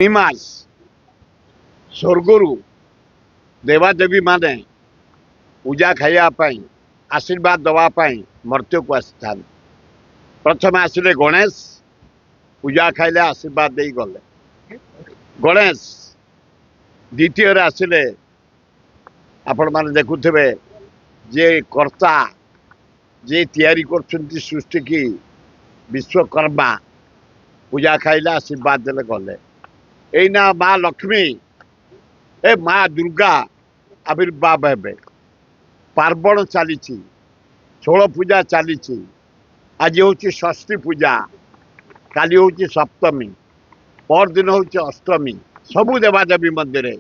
ନିମାସ ସ୍ୱର୍ଗରୁ ଦେବାଦେବୀ ମାନେ ପୂଜା ଖାଇବା ପାଇଁ ଆଶୀର୍ବାଦ ଦେବା ପାଇଁ ମର୍ତ୍ତ୍ୟକୁ ଆସିଥାନ୍ତି। ପ୍ରଥମେ ଆସିଲେ ଗଣେଶ, ପୂଜା ଖାଇଲେ ଆଶୀର୍ବାଦ ଦେଇ ଗଲେ। ଗଣେଶ ଦ୍ୱିତୀୟରେ ଆସିଲେ ଆପଣମାନେ ଦେଖୁଥିବେ ଯେ କର୍ତ୍ତା ଯେ ତିଆରି କରୁଛନ୍ତି ସୃଷ୍ଟି କି ବିଶ୍ୱକର୍ମା ପୂଜା ଖାଇଲେ ଆଶୀର୍ବାଦ ଦେଲେ ଗଲେ। ଏଇନା ମା ଲକ୍ଷ୍ମୀ ଏ ମା ଦୁର୍ଗା ଆବିର୍ଭାବ ହେବେ। ପାର୍ବଣ ଚାଲିଛି, ଷୋଳ ପୂଜା ଚାଲିଛି। ଆଜି ହେଉଛି ଷଷ୍ଠୀ ପୂଜା, କାଲି ହେଉଛି ସପ୍ତମୀ, ପରଦିନ ହେଉଛି ଅଷ୍ଟମୀ। ସବୁ ଦେବାଦେବୀ ମନ୍ଦିରରେ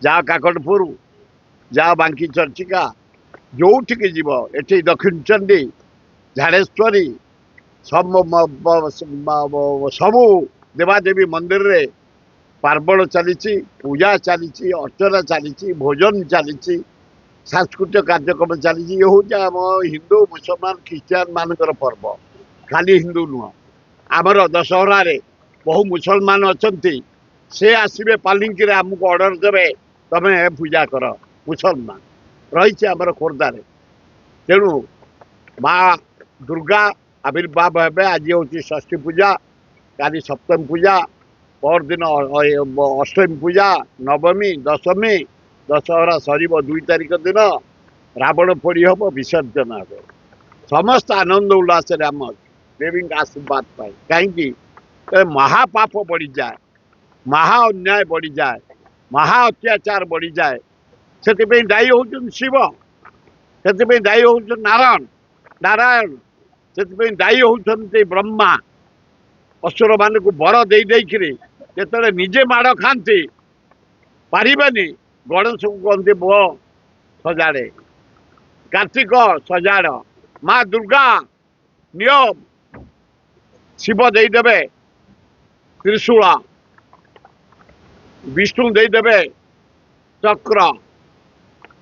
ଯାହା କାକଟପୁର, ଯାହା ବାଙ୍କି ଚର୍ଚ୍ଚିକା, ଯୋଉଠିକି ଯିବ, ଏଠି ଦକ୍ଷିଣଚଣ୍ଡୀ, ଝାଡ଼େଶ୍ୱରୀ, ସବୁ ଦେବାଦେବୀ ମନ୍ଦିରରେ ପାର୍ବଣ ଚାଲିଛି, ପୂଜା ଚାଲିଛି, ଅର୍ଚ୍ଚନା ଚାଲିଛି, ଭୋଜନ ଚାଲିଛି, ସାଂସ୍କୃତିକ କାର୍ଯ୍ୟକ୍ରମ ଚାଲିଛି। ଇଏ ହେଉଛି ଆମ ହିନ୍ଦୁ, ମୁସଲମାନ, ଖ୍ରୀଷ୍ଟିଆନ ମାନଙ୍କର ପର୍ବ। ଖାଲି ହିନ୍ଦୁ ନୁହଁ, ଆମର ଦଶହରାରେ ବହୁ ମୁସଲମାନ ଅଛନ୍ତି, ସେ ଆସିବେ ପାଲିଙ୍କିରେ ଆମକୁ ଅର୍ଡର ଦେବେ, ତମେ ପୂଜା କର। ମୁସଲମାନ ରହିଛି ଆମର ଖୋର୍ଦ୍ଧାରେ। ତେଣୁ ମା ଦୁର୍ଗା ଆବିର୍ଭାବ ହେବେ। ଆଜି ହେଉଛି ଷଷ୍ଠୀ ପୂଜା, କାଲି ସପ୍ତମୀ ପୂଜା, ପରଦିନ ଅଷ୍ଟମୀ ପୂଜା, ନବମୀ, ଦଶମୀ, ଦଶହରା ସରିବ 2 ତାରିଖ ଦିନ। ରାବଣ ପୋଡ଼ି ହବ, ବିସର୍ଜନ ହେବ। ସମସ୍ତ ଆନନ୍ଦ ଉଲ୍ଲାସରେ ଆମ ଦେବୀଙ୍କ ଆଶୀର୍ବାଦ ପାଇଁ। କାହିଁକି ମହାପାପ ବଢ଼ିଯାଏ, ମହା ଅନ୍ୟାୟ ବଢ଼ିଯାଏ, ମହା ଅତ୍ୟାଚାର ବଢ଼ିଯାଏ। ସେଥିପାଇଁ ଦାୟୀ ହେଉଛନ୍ତି ଶିବ, ସେଥିପାଇଁ ଦାୟୀ ହେଉଛନ୍ତି ନାରାୟଣ, ସେଥିପାଇଁ ଦାୟୀ ହେଉଛନ୍ତି ବ୍ରହ୍ମା। ଅସୁର ମାନଙ୍କୁ ବର ଦେଇକରି ଯେତେବେଳେ ନିଜେ ମାଡ଼ ଖାଆନ୍ତି ପାରିବେନି, ଗଣେଶକୁ କହନ୍ତି ପୁଅ ସଜାଡ଼େ, କାର୍ତ୍ତିକ ସଜାଡ଼, ମା ଦୁର୍ଗା ନିୟ, ଶିବ ଦେଇଦେବେ ତ୍ରିଶୂଳ, ବିଷ୍ଣୁ ଦେଇଦେବେ ଚକ୍ର,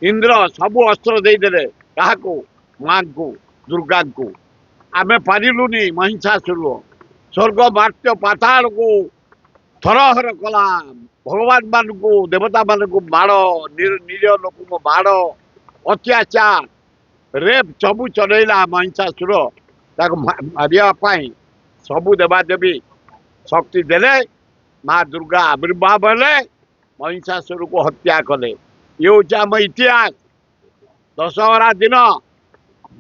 ଇନ୍ଦ୍ର ସବୁ ଅସ୍ତ୍ର ଦେଇଦେଲେ। କାହାକୁ? ମାଙ୍କୁ, ଦୁର୍ଗାଙ୍କୁ। ଆମେ ପାରିଲୁନି, ମହିଷାସୁର ସ୍ୱର୍ଗ ମାର୍ତ୍ୟ ପାତାଳକୁ ଥରହର କଲା। ଭଗବାନ ମାନଙ୍କୁ, ଦେବତା ମାନଙ୍କୁ ମାଡ଼, ନିରୀହ ଲୋକଙ୍କୁ ମାଡ଼, ଅତ୍ୟାଚାର, ରେପ୍ ସବୁ ଚଲେଇଲା ମହିଷାସୁର। ତାକୁ ମାରିବା ପାଇଁ ସବୁ ଦେବାଦେବୀ ଶକ୍ତି ଦେଲେ। ମା ଦୁର୍ଗା ଆବିର୍ଭାବ ହେଲେ, ମହିଷାସୁରକୁ ହତ୍ୟା କଲେ। ଇଏ ହେଉଛି ଆମ ଇତିହାସ। ଦଶହରା ଦିନ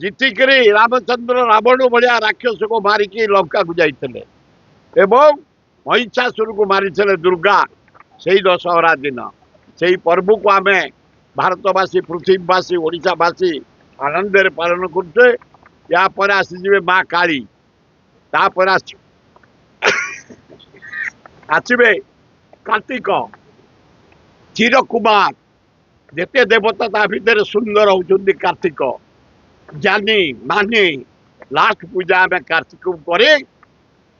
ଜିତିକିରି ରାମଚନ୍ଦ୍ର ରାବଣ ଭଳିଆ ରାକ୍ଷସକୁ ମାରିକି ଲଙ୍କାକୁ ଯାଇଥିଲେ ଏବଂ ମହିଷାସୁରକୁ ମାରିଥିଲେ ଦୁର୍ଗା। ସେଇ ଦଶହରା ଦିନ, ସେଇ ପର୍ବକୁ ଆମେ ଭାରତବାସୀ, ପୃଥିବୀବାସୀ, ଓଡ଼ିଶାବାସୀ ଆନନ୍ଦରେ ପାଳନ କରୁଛେ। ଏହାପରେ ଆସିଯିବେ ମା କାଳୀ, ତାପରେ ଆସିବେ କାର୍ତ୍ତିକ, ଚିରକୁମାର। ଯେତେ ଦେବତା ତା ଭିତରେ ସୁନ୍ଦର ହଉଛନ୍ତି କାର୍ତ୍ତିକ। ଜ୍ଞାନୀ ମାନି ଲାଷ୍ଟ ପୂଜା ଆମେ କାର୍ତ୍ତିକକୁ କରି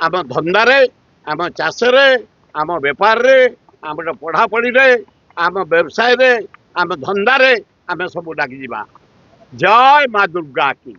ଆମ ଧନ୍ଦାରେ, ଆମ ଚାଷରେ, ଆମ ବେପାରରେ, ଆମର ପଢ଼ାପଢ଼ିରେ, ଆମ ବ୍ୟବସାୟରେ, ଆମ ଧନ୍ଦାରେ ଆମେ ସବୁ ଲାଗିଯିବା। ଜୟ ମା ଦୁର୍ଗା କି।